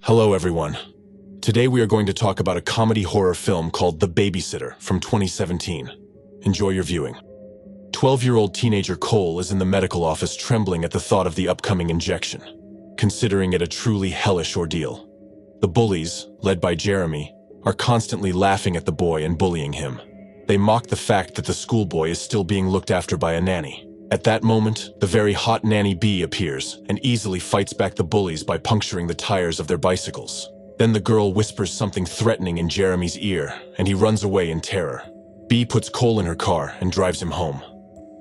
Hello everyone. Today we are going to talk about a comedy horror film called The Babysitter from 2017. Enjoy your viewing. 12-year-old teenager Cole is in the medical office trembling at the thought of the upcoming injection, considering it a truly hellish ordeal. The bullies, led by Jeremy, are constantly laughing at the boy and bullying him. They mock the fact that the schoolboy is still being looked after by a nanny. At that moment, the very hot Nanny B appears and easily fights back the bullies by puncturing the tires of their bicycles. Then the girl whispers something threatening in Jeremy's ear, and he runs away in terror. B puts Cole in her car and drives him home.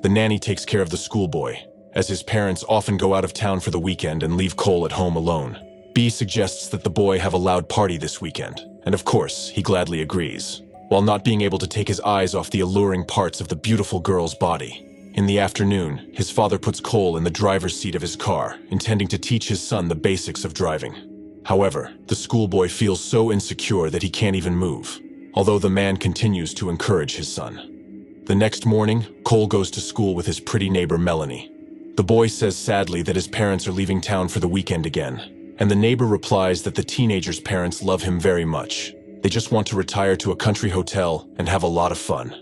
The nanny takes care of the schoolboy, as his parents often go out of town for the weekend and leave Cole at home alone. B suggests that the boy have a loud party this weekend, and of course, he gladly agrees, while not being able to take his eyes off the alluring parts of the beautiful girl's body. In the afternoon, his father puts Cole in the driver's seat of his car, intending to teach his son the basics of driving. However, the schoolboy feels so insecure that he can't even move, although the man continues to encourage his son. The next morning, Cole goes to school with his pretty neighbor Melanie. The boy says sadly that his parents are leaving town for the weekend again, and the neighbor replies that the teenager's parents love him very much. They just want to retire to a country hotel and have a lot of fun.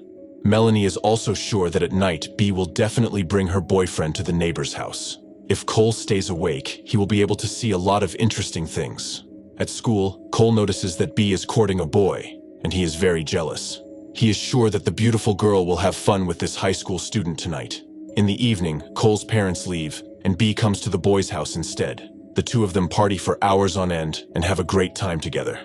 Melanie is also sure that at night, B will definitely bring her boyfriend to the neighbor's house. If Cole stays awake, he will be able to see a lot of interesting things. At school, Cole notices that B is courting a boy, and he is very jealous. He is sure that the beautiful girl will have fun with this high school student tonight. In the evening, Cole's parents leave, and B comes to the boy's house instead. The two of them party for hours on end and have a great time together.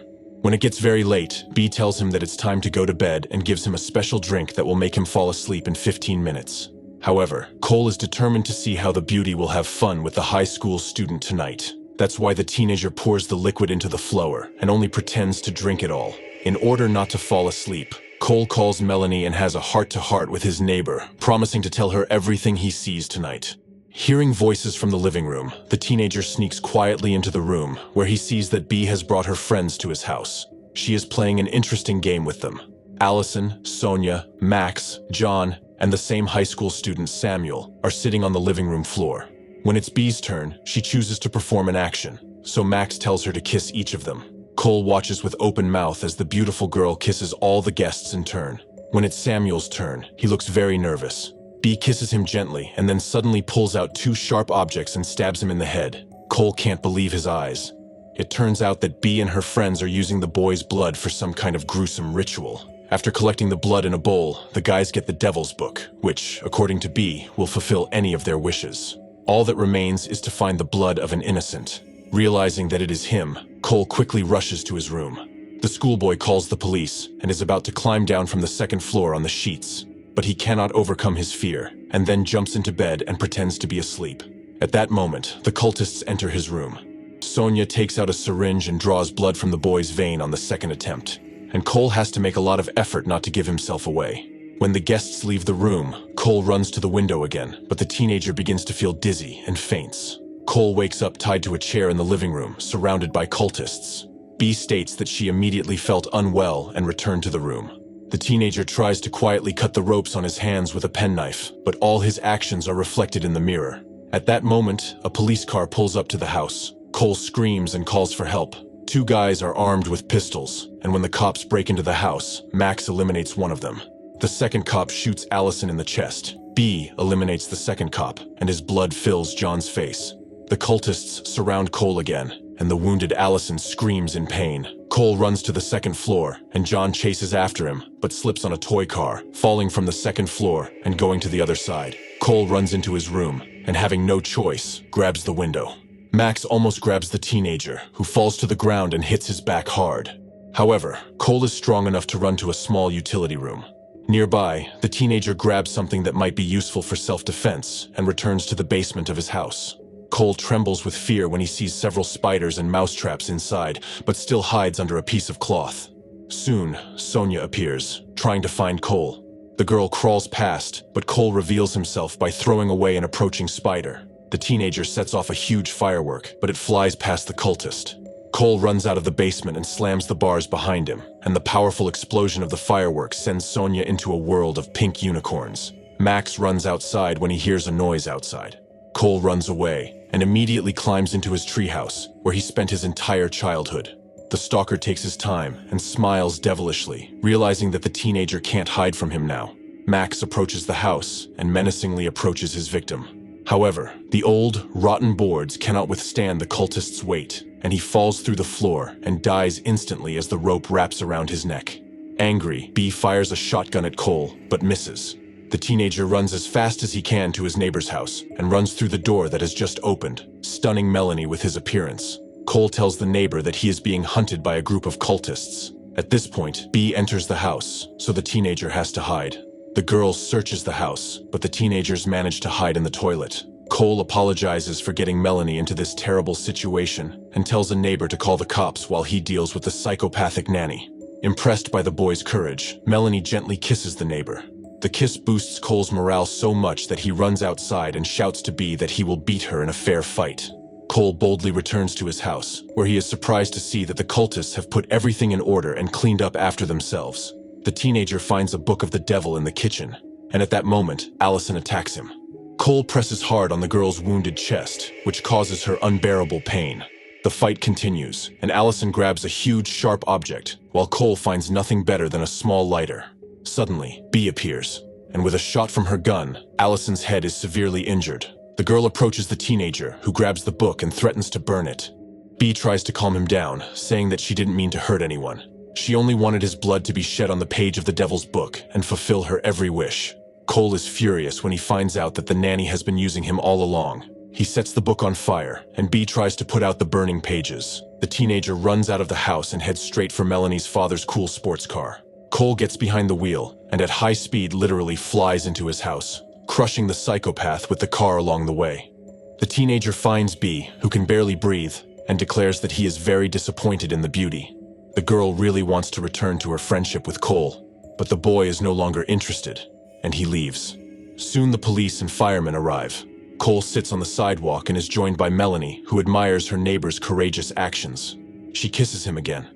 When it gets very late, B tells him that it's time to go to bed and gives him a special drink that will make him fall asleep in 15 minutes. However, Cole is determined to see how the beauty will have fun with the high school student tonight. That's why the teenager pours the liquid into the flower and only pretends to drink it all. In order not to fall asleep, Cole calls Melanie and has a heart-to-heart with his neighbor, promising to tell her everything he sees tonight. Hearing voices from the living room, the teenager sneaks quietly into the room, where he sees that B has brought her friends to his house. She is playing an interesting game with them. Allison, Sonia, Max, John, and the same high school student Samuel are sitting on the living room floor. When it's B's turn, she chooses to perform an action, so Max tells her to kiss each of them. Cole watches with open mouth as the beautiful girl kisses all the guests in turn. When it's Samuel's turn, he looks very nervous. B kisses him gently and then suddenly pulls out two sharp objects and stabs him in the head. Cole can't believe his eyes. It turns out that B and her friends are using the boy's blood for some kind of gruesome ritual. After collecting the blood in a bowl, the guys get the Devil's Book, which, according to B, will fulfill any of their wishes. All that remains is to find the blood of an innocent. Realizing that it is him, Cole quickly rushes to his room. The schoolboy calls the police and is about to climb down from the second floor on the sheets. But he cannot overcome his fear, and then jumps into bed and pretends to be asleep. At that moment, the cultists enter his room. Sonia takes out a syringe and draws blood from the boy's vein on the second attempt, and Cole has to make a lot of effort not to give himself away. When the guests leave the room, Cole runs to the window again, but the teenager begins to feel dizzy and faints. Cole wakes up tied to a chair in the living room, surrounded by cultists. B states that she immediately felt unwell and returned to the room. The teenager tries to quietly cut the ropes on his hands with a penknife, but all his actions are reflected in the mirror. At that moment, a police car pulls up to the house. Cole screams and calls for help. Two guys are armed with pistols, and when the cops break into the house, Max eliminates one of them. The second cop shoots Allison in the chest. B eliminates the second cop, and his blood fills John's face. The cultists surround Cole again, and the wounded Allison screams in pain. Cole runs to the second floor, and John chases after him, but slips on a toy car, falling from the second floor and going to the other side. Cole runs into his room, and having no choice, grabs the window. Max almost grabs the teenager, who falls to the ground and hits his back hard. However, Cole is strong enough to run to a small utility room. Nearby, the teenager grabs something that might be useful for self-defense and returns to the basement of his house. Cole trembles with fear when he sees several spiders and mousetraps inside, but still hides under a piece of cloth. Soon, Sonia appears, trying to find Cole. The girl crawls past, but Cole reveals himself by throwing away an approaching spider. The teenager sets off a huge firework, but it flies past the cultist. Cole runs out of the basement and slams the bars behind him, and the powerful explosion of the fireworks sends Sonia into a world of pink unicorns. Max runs outside when he hears a noise outside. Cole runs away, and immediately climbs into his treehouse, where he spent his entire childhood. The stalker takes his time and smiles devilishly, realizing that the teenager can't hide from him now. Max approaches the house and menacingly approaches his victim. However, the old, rotten boards cannot withstand the cultist's weight, and he falls through the floor and dies instantly as the rope wraps around his neck. Angry, B fires a shotgun at Cole, but misses. The teenager runs as fast as he can to his neighbor's house and runs through the door that has just opened, stunning Melanie with his appearance. Cole tells the neighbor that he is being hunted by a group of cultists. At this point, B enters the house, so the teenager has to hide. The girl searches the house, but the teenagers manage to hide in the toilet. Cole apologizes for getting Melanie into this terrible situation and tells a neighbor to call the cops while he deals with the psychopathic Nanny. Impressed by the boy's courage, Melanie gently kisses the neighbor. The kiss boosts Cole's morale so much that he runs outside and shouts to B that he will beat her in a fair fight. Cole boldly returns to his house, where he is surprised to see that the cultists have put everything in order and cleaned up after themselves. The teenager finds a book of the devil in the kitchen, and at that moment, Allison attacks him. Cole presses hard on the girl's wounded chest, which causes her unbearable pain. The fight continues, and Allison grabs a huge, sharp object, while Cole finds nothing better than a small lighter. Suddenly, B appears, and with a shot from her gun, Allison's head is severely injured. The girl approaches the teenager, who grabs the book and threatens to burn it. B tries to calm him down, saying that she didn't mean to hurt anyone. She only wanted his blood to be shed on the page of the devil's book and fulfill her every wish. Cole is furious when he finds out that the nanny has been using him all along. He sets the book on fire, and B tries to put out the burning pages. The teenager runs out of the house and heads straight for Melanie's father's cool sports car. Cole gets behind the wheel, and at high speed literally flies into his house, crushing the psychopath with the car along the way. The teenager finds B, who can barely breathe, and declares that he is very disappointed in the beauty. The girl really wants to return to her friendship with Cole, but the boy is no longer interested, and he leaves. Soon the police and firemen arrive. Cole sits on the sidewalk and is joined by Melanie, who admires her neighbor's courageous actions. She kisses him again.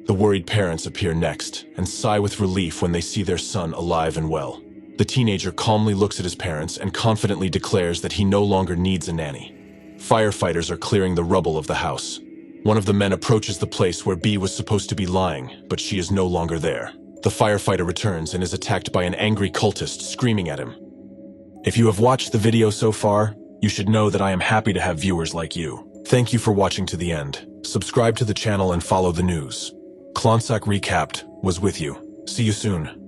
The worried parents appear next, and sigh with relief when they see their son alive and well. The teenager calmly looks at his parents and confidently declares that he no longer needs a nanny. Firefighters are clearing the rubble of the house. One of the men approaches the place where B was supposed to be lying, but she is no longer there. The firefighter returns and is attacked by an angry cultist screaming at him. If you have watched the video so far, you should know that I am happy to have viewers like you. Thank you for watching to the end. Subscribe to the channel and follow the news. Klontsak Recapped was with you. See you soon.